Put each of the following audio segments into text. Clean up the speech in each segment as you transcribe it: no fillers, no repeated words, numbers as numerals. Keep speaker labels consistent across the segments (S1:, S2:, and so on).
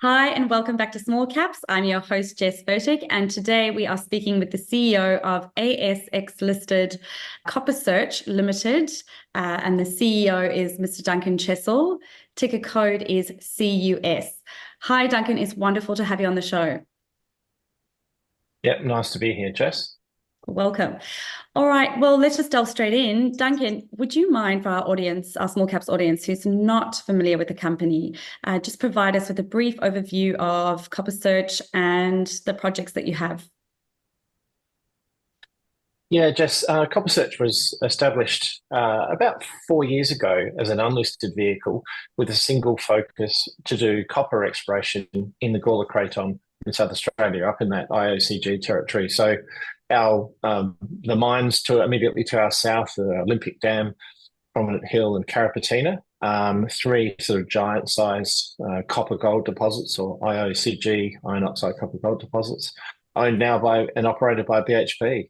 S1: Hi, and welcome back to Small Caps. I'm your host, Jess Vertic, and today we are speaking with the CEO of ASX listed Copper Search Limited, and the CEO is Mr. Duncan Chessell. Ticker code is CUS. Hi, Duncan. It's wonderful to have you on the show.
S2: Yep, nice to be here, Jess.
S1: Welcome. All right, well, let's just delve straight in. Duncan, would you mind for our audience, our small caps audience who's not familiar with the company, just provide us with a brief overview of Copper Search and the projects that you have?
S2: Yeah, Jess, Copper Search was established about 4 years ago as an unlisted vehicle with a single focus to do copper exploration in the Gawler Craton in South Australia, up in that IOCG territory. So the mines immediately to our south are Olympic Dam, Prominent Hill, and Carrapateena, three sort of giant-sized copper gold deposits, or IOCG, iron oxide copper gold deposits, owned now by and operated by BHP.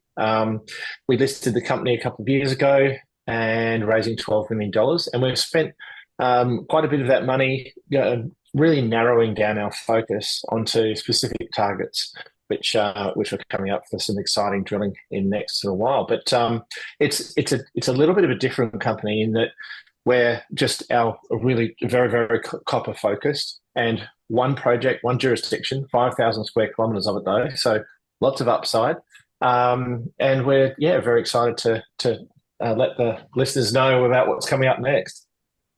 S2: We listed the company a couple of years ago and raising $12 million, and we've spent quite a bit of that money, really narrowing down our focus onto specific targets, which are coming up for some exciting drilling in next little while. But it's a little bit of a different company in that we're just really very, very copper focused, and one project, one jurisdiction, 5,000 square kilometres of it though, so lots of upside. And we're very excited to let the listeners know about what's coming up next.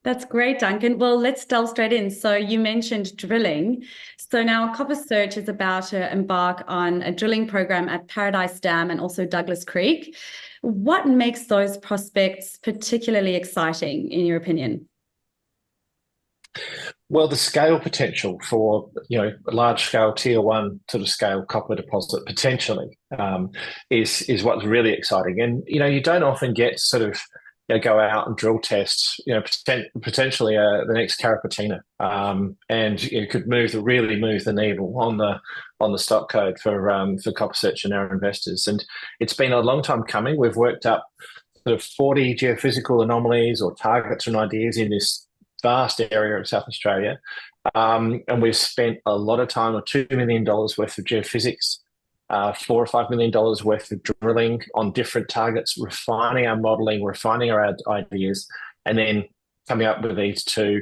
S1: That's great, Duncan. Well, let's delve straight in. So you mentioned drilling. So now Copper Search is about to embark on a drilling program at Paradise Dam and also Douglas Creek. What makes those prospects particularly exciting, in your opinion?
S2: Well, the scale potential for large scale tier one sort of scale copper deposit potentially is what's really exciting. And you don't often get sort of go out and drill tests. Potentially the next Carrapateena, and it could really move the needle on the stock code for Copper Search and our investors. And it's been a long time coming. We've worked up sort of 40 geophysical anomalies or targets and ideas in this vast area of South Australia. And we've spent a lot of time, or $2 million worth of geophysics, $4 or $5 million worth of drilling on different targets, refining our modelling, refining our ideas, and then coming up with these two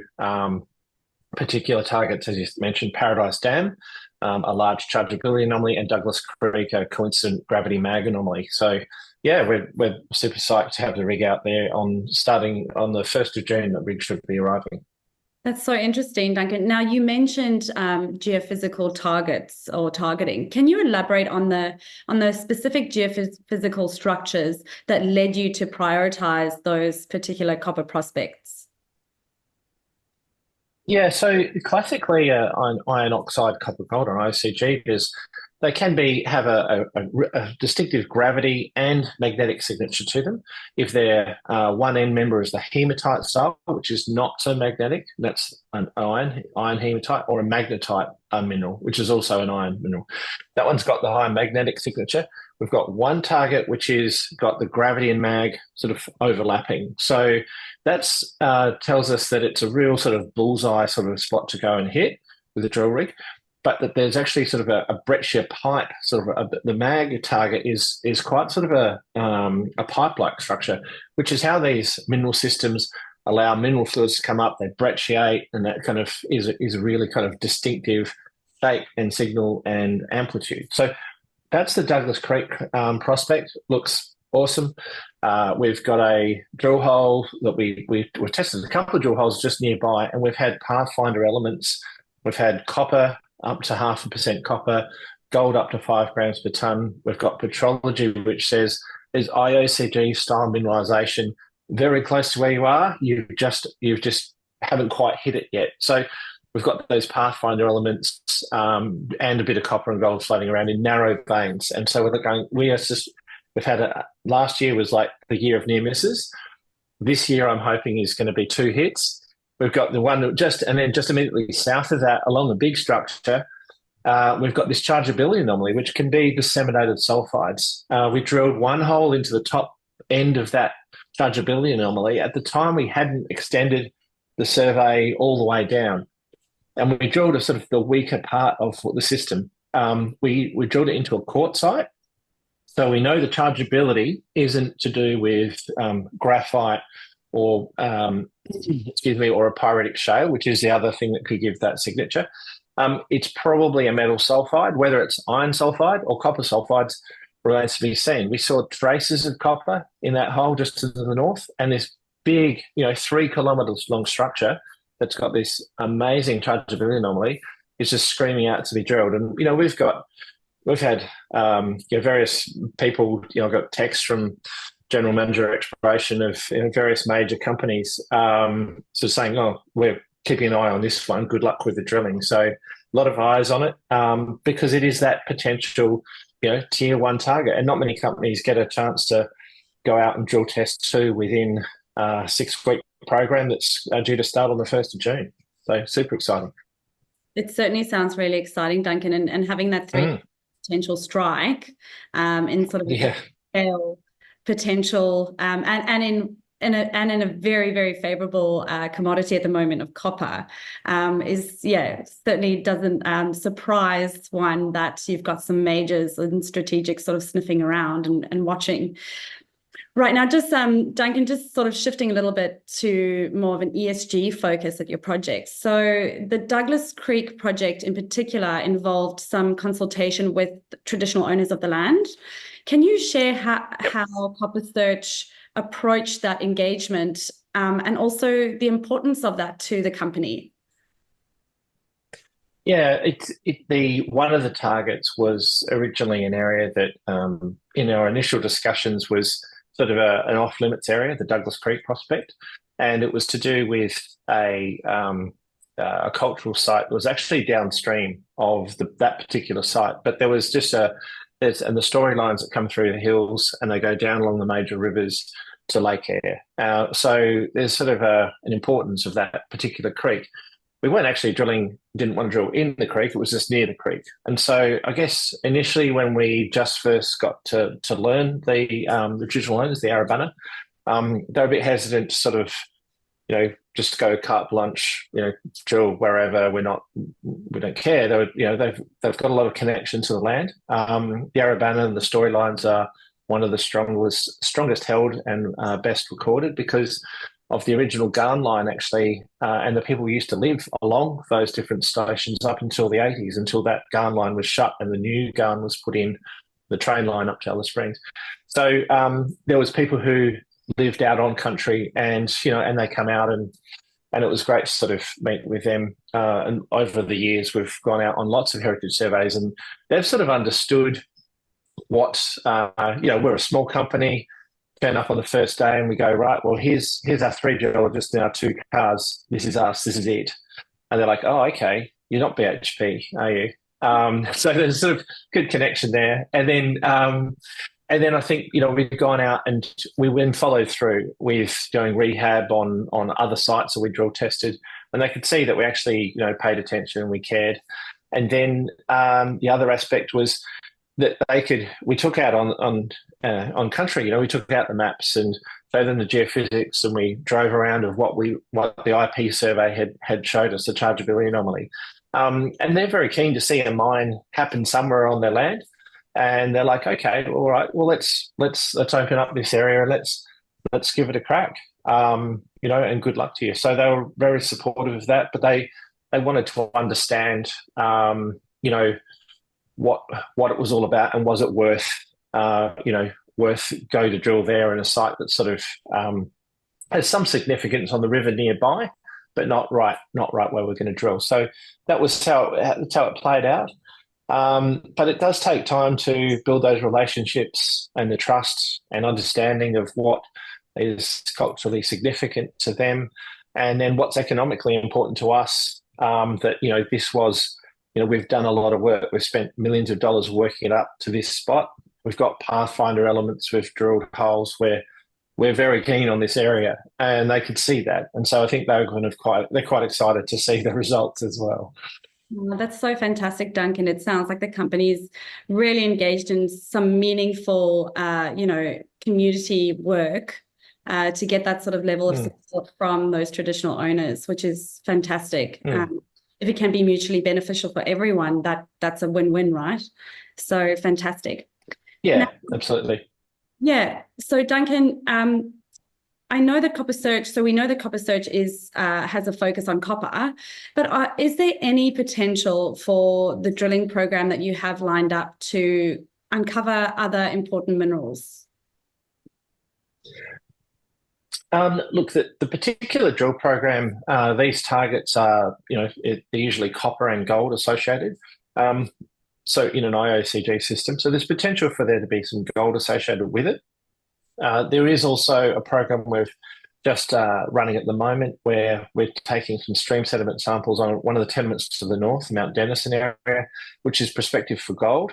S2: particular targets, as you mentioned, Paradise Dam, a large chargeability anomaly, and Douglas Creek, a coincident gravity mag anomaly. So yeah, we're super psyched to have the rig out there starting on the 1st of June. The rig should be arriving.
S1: That's so interesting, Duncan. Now, you mentioned geophysical targets or targeting. Can you elaborate on the specific geophysical structures that led you to prioritize those particular copper prospects?
S2: Yeah, so classically, iron oxide copper gold, or IOCG, they can have a distinctive gravity and magnetic signature to them. If their one end member is the hematite style, which is not so magnetic, that's an iron hematite, or a magnetite mineral, which is also an iron mineral. That one's got the high magnetic signature. We've got one target which is got the gravity and mag sort of overlapping. So that's tells us that it's a real sort of bullseye sort of spot to go and hit with a drill rig, but that there's actually sort of a breccia pipe, the mag target is quite sort of a pipe-like structure, which is how these mineral systems allow mineral fluids to come up. They brecciate, and that kind of is a really kind of distinctive shape and signal and amplitude. So that's the Douglas Creek prospect. Looks awesome. We've got a drill hole that we've tested a couple of drill holes just nearby, and we've had pathfinder elements. We've had copper up to 0.5% copper, gold up to 5 grams per tonne. We've got petrology, which says there's IOCG style mineralisation very close to where you are. You've just haven't quite hit it yet. So we've got those pathfinder elements and a bit of copper and gold floating around in narrow veins. And so we've had last year was like the year of near misses. This year I'm hoping is going to be 2 hits. We've got the one just immediately south of that, along the big structure, we've got this chargeability anomaly, which can be disseminated sulfides. We drilled one hole into the top end of that chargeability anomaly. At the time, we hadn't extended the survey all the way down. and we drilled a sort of the weaker part of the system. We drilled it into a quartzite. So we know the chargeability isn't to do with graphite or excuse me, or a pyritic shale, which is the other thing that could give that signature. It's probably a metal sulfide, whether it's iron sulfide or copper sulfides remains to be seen. We saw traces of copper in that hole just to the north, and this big, 3 kilometers long structure that's got this amazing chargeability anomaly is just screaming out to be drilled. And we've had various people. I've got texts from general manager exploration of various major companies, so saying, "Oh, we're keeping an eye on this one. Good luck with the drilling." So a lot of eyes on it because it is that potential, tier 1 target, and not many companies get a chance to go out and drill test 2 within a 6-week program that's due to start on the 1st of June. So super exciting.
S1: It certainly sounds really exciting, Duncan, and having that 3 potential strike in sort of a scale potential and in a very, very favorable commodity at the moment of copper certainly doesn't surprise one that you've got some majors and strategics sort of sniffing around and watching. Right now, just Duncan, just sort of shifting a little bit to more of an ESG focus at your project. So the Douglas Creek project in particular involved some consultation with traditional owners of the land. Can you share how Copper Search approached that engagement and also the importance of that to the company?
S2: Yeah, one of the targets was originally an area that in our initial discussions was sort of an off-limits area, the Douglas Creek prospect, and it was to do with a cultural site that was actually downstream of that particular site. But there was just and the storylines that come through the hills and they go down along the major rivers to Lake Eyre. So there's sort of an importance of that particular creek. We weren't actually didn't want to drill in the creek, it was just near the creek. And so I guess initially when we just first got to learn the traditional owners, the Arabana, they were a bit hesitant to sort of, just go carte blanche, drill wherever, we don't care. They've got a lot of connection to the land. The Arabana and the storylines are one of the strongest held and best recorded because of the original Garn line, actually, and the people used to live along those different stations up until the 80s, until that Garn line was shut and the new Garn was put in, the train line up to Alice Springs. So there was people who lived out on country, and and they come out, and it was great to sort of meet with them. And over the years, we've gone out on lots of heritage surveys, and they've sort of understood what we're a small company. Turn up on the first day and we go, right, well, here's our 3 geologists and our 2 cars. This is us. This is it. And they're like, oh, okay, you're not BHP, are you? So there's sort of good connection there. And then I think, we've gone out and we then followed through with doing rehab on other sites that we drill tested, and they could see that we actually, paid attention and we cared. And then the other aspect was that we took out on country, we took out the maps and showed them the geophysics, and we drove around of what the IP survey had showed us, the chargeability anomaly. And they're very keen to see a mine happen somewhere on their land. And they're like, okay, all right, well, let's open up this area and let's give it a crack. And good luck to you. So they were very supportive of that, but they wanted to understand, what it was all about, and was it worth go to drill there in a site that sort of has some significance on the river nearby, but not right where we're going to drill. So that was how it played out. But it does take time to build those relationships and the trust and understanding of what is culturally significant to them, and then what's economically important to us. This was. We've done a lot of work. We've spent millions of dollars working it up to this spot. We've got pathfinder elements. We've drilled holes where we're very keen on this area, and they could see that. And so I think they're quite excited to see the results as well.
S1: Oh, that's so fantastic, Duncan. It sounds like the company's really engaged in some meaningful, community work to get that sort of level of support from those traditional owners, which is fantastic. if it can be mutually beneficial for everyone, that's a win-win, right? So fantastic.
S2: Yeah,
S1: Now,
S2: absolutely.
S1: yeah. So Duncan, I know that Copper Search, so we know that Copper Search has a focus on copper, but is there any potential for the drilling program that you have lined up to uncover other important minerals?
S2: Look, the particular drill program, these targets are, they're usually copper and gold associated. So in an IOCG system, so there's potential for there to be some gold associated with it. There is also a program we're just running at the moment where we're taking some stream sediment samples on one of the tenements to the north, Mount Denison area, which is prospective for gold.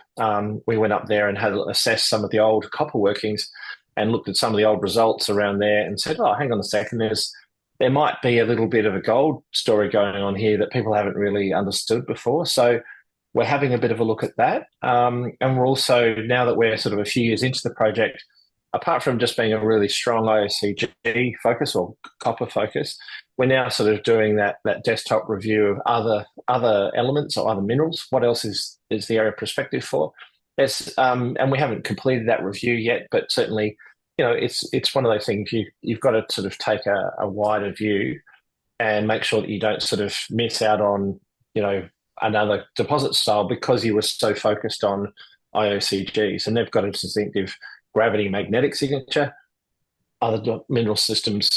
S2: We went up there and had assessed some of the old copper workings and looked at some of the old results around there and said, oh, hang on a second, there might be a little bit of a gold story going on here that people haven't really understood before. So we're having a bit of a look at that. And we're also, now that we're sort of a few years into the project, apart from just being a really strong IOCG focus or copper focus, we're now sort of doing that desktop review of other elements or other minerals. What else is the area prospective for? And we haven't completed that review yet, but certainly, it's one of those things you've got to sort of take a wider view and make sure that you don't sort of miss out on, another deposit style because you were so focused on IOCGs, and they've got a distinctive gravity magnetic signature. Other mineral systems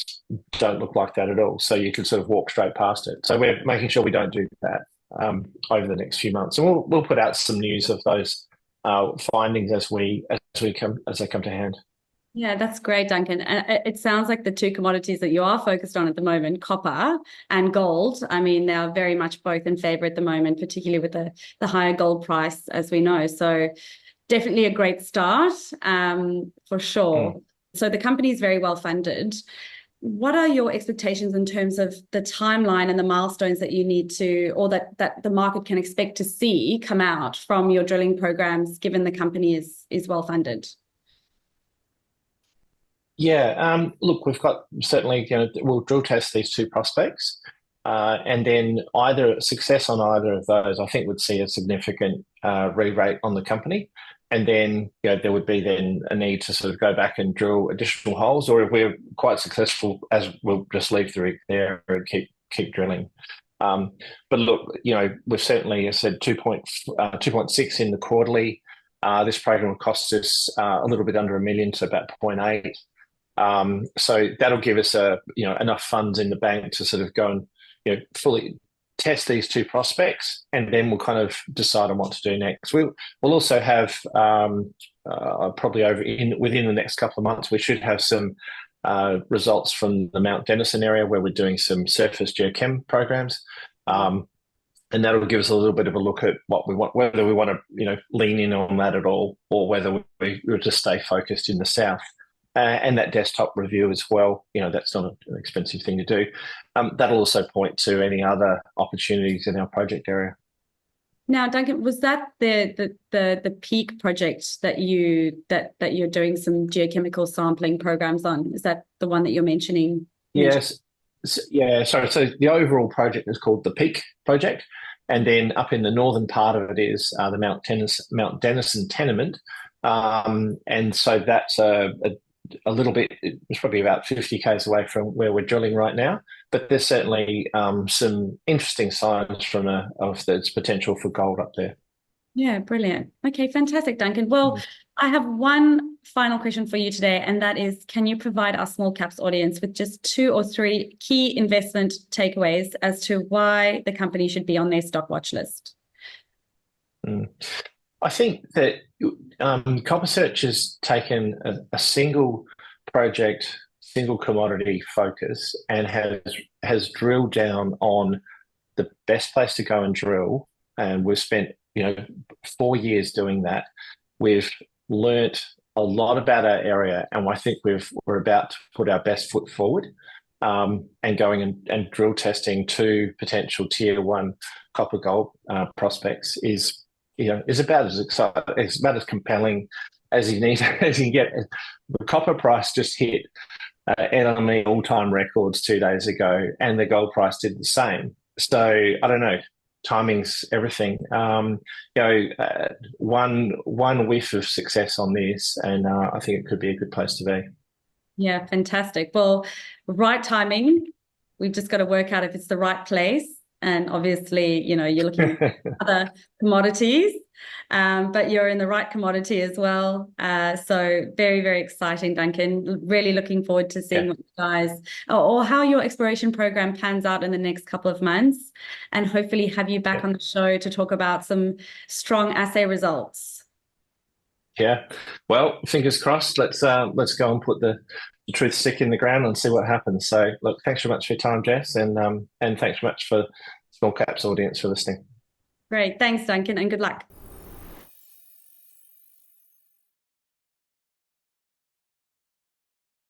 S2: don't look like that at all, so you can sort of walk straight past it. So we're making sure we don't do that over the next few months, and we'll put out some news of those findings as they come to hand.
S1: Yeah, that's great, Duncan. And it sounds like the two commodities that you are focused on at the moment, copper and gold, I mean, they're very much both in favor at the moment, particularly with the higher gold price, as we know. So definitely a great start, for sure.
S2: Mm.
S1: So the company is very well funded. What are your expectations in terms of the timeline and the milestones that you need to, or that the market can expect to see come out from your drilling programs, given the company is well funded?
S2: Yeah, look, we've got certainly, we'll drill test these two prospects, and then either success on either of those, I think, would see a significant re-rate on the company. And then, there would be then a need to sort of go back and drill additional holes, or if we're quite successful, as we'll just leave the rig there and keep drilling. But look, we've certainly, I said 2.6 in the quarterly. This program will cost us a little bit under $1 million, so about 0.8. So that'll give us enough funds in the bank to sort of go and fully test these two prospects, and then we'll kind of decide on what to do next. We'll also have probably within the next couple of months, we should have some results from the Mount Denison area where we're doing some surface geochem programs. And that'll give us a little bit of a look at what we want, whether we want to, lean in on that at all, or whether we'll just stay focused in the south. And that desktop review as well, that's not an expensive thing to do. That'll also point to any other opportunities in our project area.
S1: Now, Duncan, was that the Peake project that you're doing some geochemical sampling programs on? Is that the one that you're mentioning?
S2: Yes. Yeah. Sorry. So the overall project is called the Peake project, and then up in the northern part of it is the Mount Denison tenement, and so that's a little bit. It's probably about 50 k's away from where we're drilling right now. But there's certainly some interesting signs of its potential for gold up there.
S1: Yeah, brilliant. Okay, fantastic, Duncan. Well, I have one final question for you today, and that is, can you provide our small caps audience with just 2 or 3 key investment takeaways as to why the company should be on their stock watch list?
S2: I think that Copper Search has taken a single project, single commodity focus, and has drilled down on the best place to go and drill. And we've spent 4 years doing that. We've learnt a lot about our area, and I think we're about to put our best foot forward, and going and drill testing 2 potential tier 1 copper gold prospects is about as exciting, it's about as compelling as you can get. The copper price just hit anomaly all-time records 2 days ago, and the gold price did the same. So I don't know. timing's everything. One whiff of success on this, and I think it could be a good place to be.
S1: Yeah, fantastic. Well, right timing. We've just got to work out if it's the right place. And obviously, you're looking at other commodities, but you're in the right commodity as well. So very, very exciting, Duncan. Really looking forward to seeing what you guys or how your exploration program pans out in the next couple of months, and hopefully have you back on the show to talk about some strong assay results.
S2: Yeah. Well, fingers crossed. Let's go and put the truth stick in the ground and see what happens. So, look, thanks very much for your time, Jess, and thanks very much for Small Caps audience for listening.
S1: Great. Thanks, Duncan, and good luck.